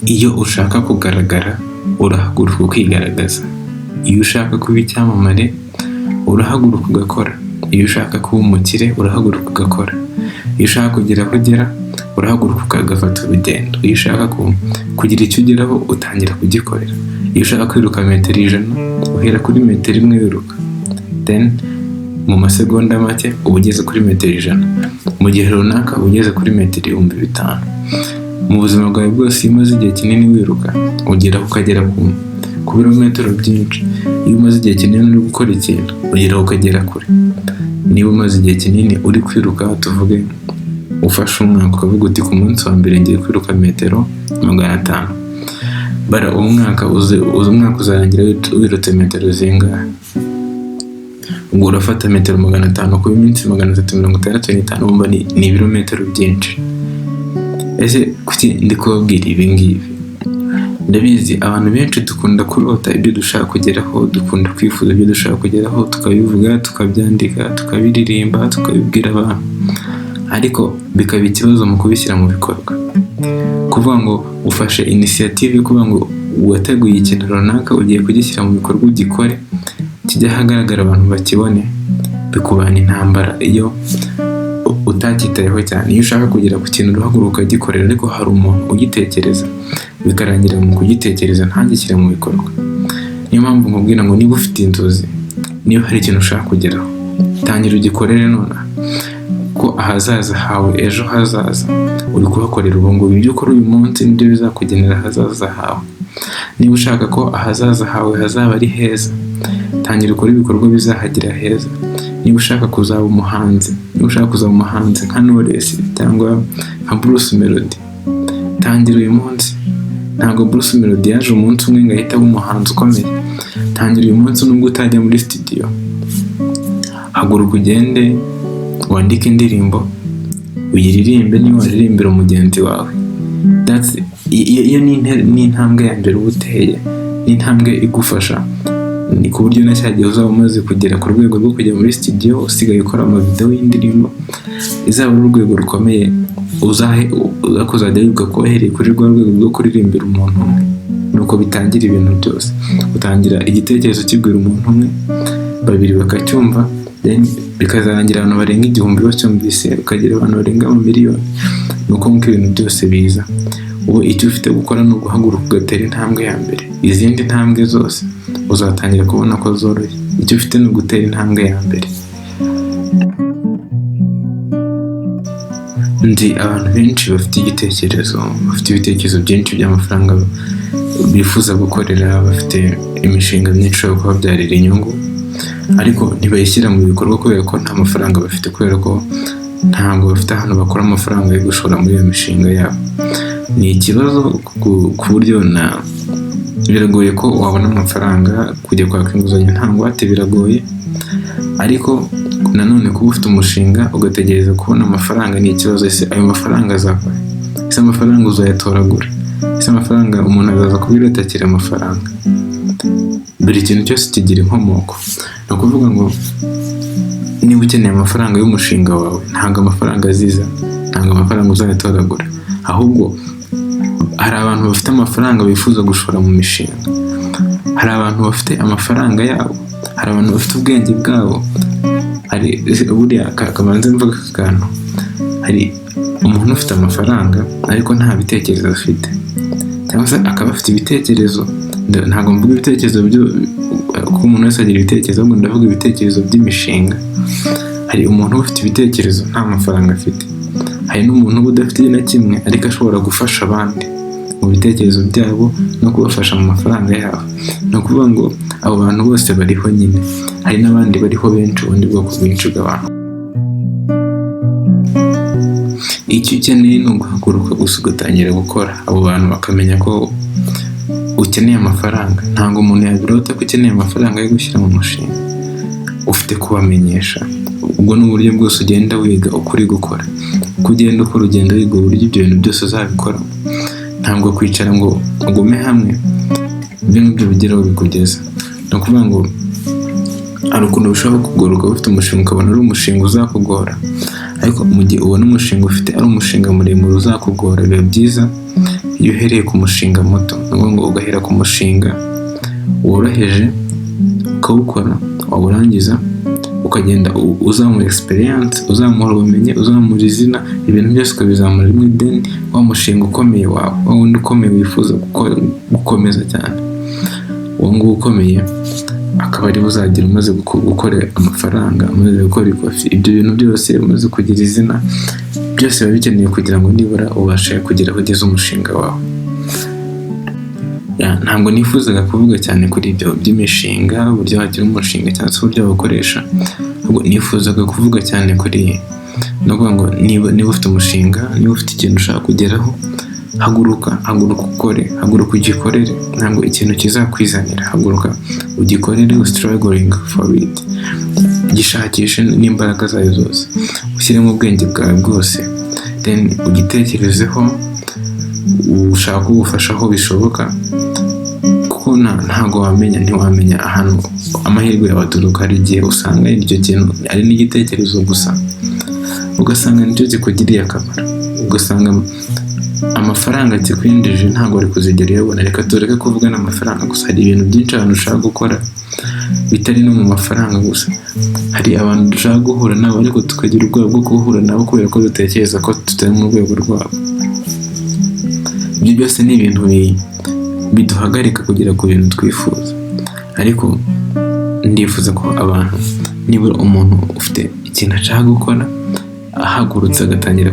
iyo ushaka kugaragara urahaguruka ukigaragaza, iyo ushaka kuba icyamamare urahaguruka ugakora, iyo ushaka kuba umukire urahaguruka ugakora, iyo ushaka kugera aho ugera urahaguruka ukagafata urugendo, iyo ushaka kugira icyo ugeraho utangira kugikorera, iyo ushaka kwiruka metero 100 uhera kuri metero 1 wiruka, then mu masegonda make uba ugeze kuri metero 100, mu gihe runaka uba ugeze kuri metero 5,000. Mu buzima bwawe bwose iyo umaze igihe kinini wiruka ugeraho ukagera ku birometero byinshi, iyo umaze igihe kinini uri gukora ikintu ugeraho ukagera kure. Niba umaze igihe kinini uri kwiruka, tuvuge ufashe umwaka ukavuga uti ku munsi wa mbere ngiye kwiruka metero 500, bara umwaka uzarangira wirutse metero zingahe? Ubwo urafata metero 500 ku minsi 365 wumva ni ibirometero byinshi. Ese kuki ndi kubabwira ibi ngibi? Ndabizi abantu benshi dukunda kurota ibyo dushaka kugeraho, dukunda kwifuza ibyo dushaka kugeraho, tukabivuga, tukabyandika, tukabiririmba, tukabibwira abantu, ariko bikaba ikibazo mu kubishyira mu bikorwa. Kuvuga ngo ufashe initiative, kuvuga ngo wateguye ikintu runaka ugiye kugishyira mu bikorwa ugikore, kijya ahagaragara abantu bakibone, bikubana intambara iyo utacyitayeho cyane. Iyo ushaka kugera ku kintu uhaguruka ugikorera, ariko hari umuntu ugitekereza bikarangira mu kugitekereza ntagishyire mu bikorwa. Niyo mpamvu nkubwira ngo niba ufite inzozi, niba hari ikintu ushaka kugeraho, tangira ugikorere none, ko ahazaza hawe ejo hazaza uri kuhakorera ubu ngubu. Ibyo ukora uyu munsi nibyo bizakugenera ahazaza hawe. Niba ushaka ko ahazaza hawe hazaba ari heza, tangira ukora ibikorwa bizahagira heza. Niba ushaka kuzaba umuhanzi, nka Knowless cyangwa nka Bruce Melody, tangira uyu munsi. Ntabwo Bruce Melody yaje umunsi umwe ngo ahita aba umuhanzi ukomeye. Tangira uyu munsi nubwo utajya muri studio, haguruka ugende wandike indirimbo uyiririmbe, niba waririmbira mugenzi wawe. Iyo ni intambwe ya mbere uba uteye, ni intambwe igufasha, ni ku buryo na cya gihe uzaba umaze kugera ku rwego rwo kujya muri studio usigaye ukora amavideo y'indirimbo, izaba ari urwego rukomeye, uzajya wibuka ko wahereye kuri rwa rwego rwo kuririmbira umuntu umwe. Nuko bitangira ibintu byose. Utangira igitekerezo kibwira umuntu umwe, 2 bakacyumva, then bikazarangira abantu barenga 1000 bacyumvise, ukagira abantu barenga miliyoni. Nuko nk'uko ibintu byose biza, ubu icyo ufite gukora ni uguhaguruka ugatera intambwe ya mbere. Izindi ntambwe zose uzatangira kubona ko zoroshye. Icyo ufite ni ugutera intambwe ya mbere. Nzi abantu benshi bafite ibitekerezo byinshi by'amafaranga bifuza gukorera, bafite imishinga myinshi yo kubabyarira inyungu, ariko ntibayishyira mu bikorwa kubera ko nta mafaranga bafite, kubera ko ntabwo bafite ahantu bakora amafaranga yo gushora muri iyo mishinga yabo. Ni ikibazo ku buryo biragoye ko wabona amafaranga. Kujya kwaka inguzanyo nta ngwate biragoye, ariko nanone kuba ufite umushinga ugategereza kubona amafaranga ni ikibazo. Ese ayo mafaranga azakora? Ese amafaranga uzayatoragura? Ese amafaranga umuntu azaza kubirotakira amafaranga? Buri kintu cyose kigira inkomoko. Ni ukuvuga ngo niba ukeneye amafaranga y'umushinga wawe, ntabwo amafaranga aziza, ntabwo amafaranga uzayatoragura, ahubwo hari abantu bafite amafaranga bifuza gushora mu mishinga, hari abantu bafite amafaranga yabo, hari abantu bafite ubwenge bwabo. Hari buriya kamanze mvuga akantu, hari umuntu ufite amafaranga ariko nta bitekerezo afite, cyangwa se akaba afite ibitekerezo. Ntabwo mvuga ibitekerezo ko umuntu wese agira ibitekerezo, ahubwo ndavuga ibitekerezo by'imishinga. Hari umuntu ufite ibitekerezo nta mafaranga afite, hari n'umuntu uba udafite na kimwe ariko ashobora gufasha abandi mu bitekerezo byabo no kubafasha mu mafaranga yabo. Ni ukuvuga ngo abo bantu bose bariho nyine. Hari n'abandi bariho benshi, ubundi bwoko bwinshi bw'abantu. Icyo ukeneye ni uguhaguruka gusa ugatangira gukora. Abo bantu bakamenya ko ukeneye amafaranga. Ntabwo umuntu yabirota ko ukeneye amafaranga yo gushyira mu mushinga, ufite kubamenyesha. Ubwo ni uburyo bwose ugenda wiga uko uri gukora, uko ugenda ukora ugenda wiga uburyo ibyo bintu byose uzabikoramo. Ntabwo kwicara ngo ugume hamwe, ibyo ngibyo bigeraho bikugeza. Ni ukuvuga ngo hari ukuntu ushobora kugoruka ufite umushinga ukabona ari umushinga uzakugora, ariko mu gihe ubona umushinga ufite ari umushinga muremure uzakugora, biba byiza iyo uhereye ku mushinga muto, ngo ugahera ku mushinga woroheje ukawukora, wawurangiza ukagenda uzamura experience, uzamura ubumenyi, uzamura izina, ibintu byose ukabizamura rimwe, then wa mushinga ukomeye wawe, wa wundi ukomeye wifuza gukomeza cyane, uwo nguwo ukomeye akaba ari buzagira umaze gukora amafaranga, umaze gukora ikofi, ibyo bintu byose umaze kugira izina, byose biba bikeneye kugira ngo nibura ubashe kugera aho ugeze umushinga wawe. Ntabwo nifuzaga kuvuga cyane kuri ibyo by'imishinga, uburyo wagira umushinga cyangwa se uburyo wawukoresha, ahubwo nifuzaga kuvuga cyane kuri no kuvuga ngo niba ufite umushinga, niba ufite ikintu ushaka kugeraho, haguruka ukore, haguruka ugikorere, ntabwo ikintu kizakwizanira, haguruka ugikorere, struggling for it, gishakishe n'imbaraga zayo zose, ushyiremo ubwenge bwawe bwose, then ugitekerezeho, ushaka ubufasha aho bishoboka, kuko ntiwamenya ahantu amahirwe yawe aturuka. Hari igihe usanga iryo kintu ari n'igitekerezo gusa, ugasanga nicyo kikugiriye akamaro, ugasanga amafaranga kikwinjije ntabwo ari kuzigera uyabona. Reka tureke kuvuga n'amafaranga gusa, hari ibintu byinshi abantu ushaka gukora bitari no mu mafaranga gusa. Hari abantu dushaka guhura nabo ariko tukagira ubwoba bwo guhura nabo kubera ko dutekereza ko tutari mu rwego rwabo. Ibyo byose ni ibintu biduhagarika kugera ku bintu twifuza. Ariko ndifuza ko abantu, nibura umuntu ufite ikintu ashaka gukora, ahagurutse agatangira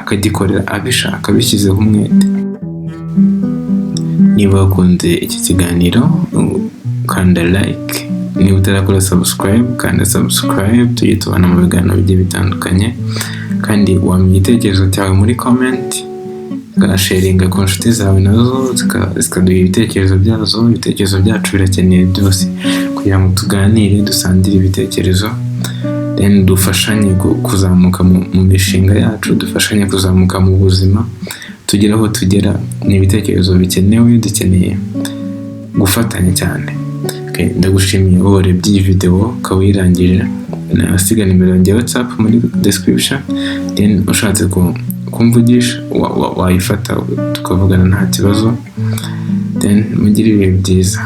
akagikorera abishaka, abishyizeho umwete. Niba wakunze iki kiganiro, kanda like, niba utarakora subscribe, kanda subscribe, tujye tubana mu biganiro bigiye bitandukanye, kandi wamenya igitekerezo cyawe muri comment, ugasharinga ku nshuti zawe nazo zikaduha ibitekerezo byazo. Ibitekerezo byacu birakeneye byose kugira ngo tuganire, dusangire ibitekerezo, then dufashanye kuzamuka mu mishinga yacu, dufashanye kuzamuka mu buzima, tugera aho tugera. Ni ibitekerezo bikenewe, dukeneye gufatanya cyane. Ndagushimiye wowe warebye iyi video ukaba uyirangije. Nasiga nimero yanjye ya WhatsApp muri description, then ushatse kumvugisha wayifata tukavugana nta kibazo, then mugire ibihe byiza.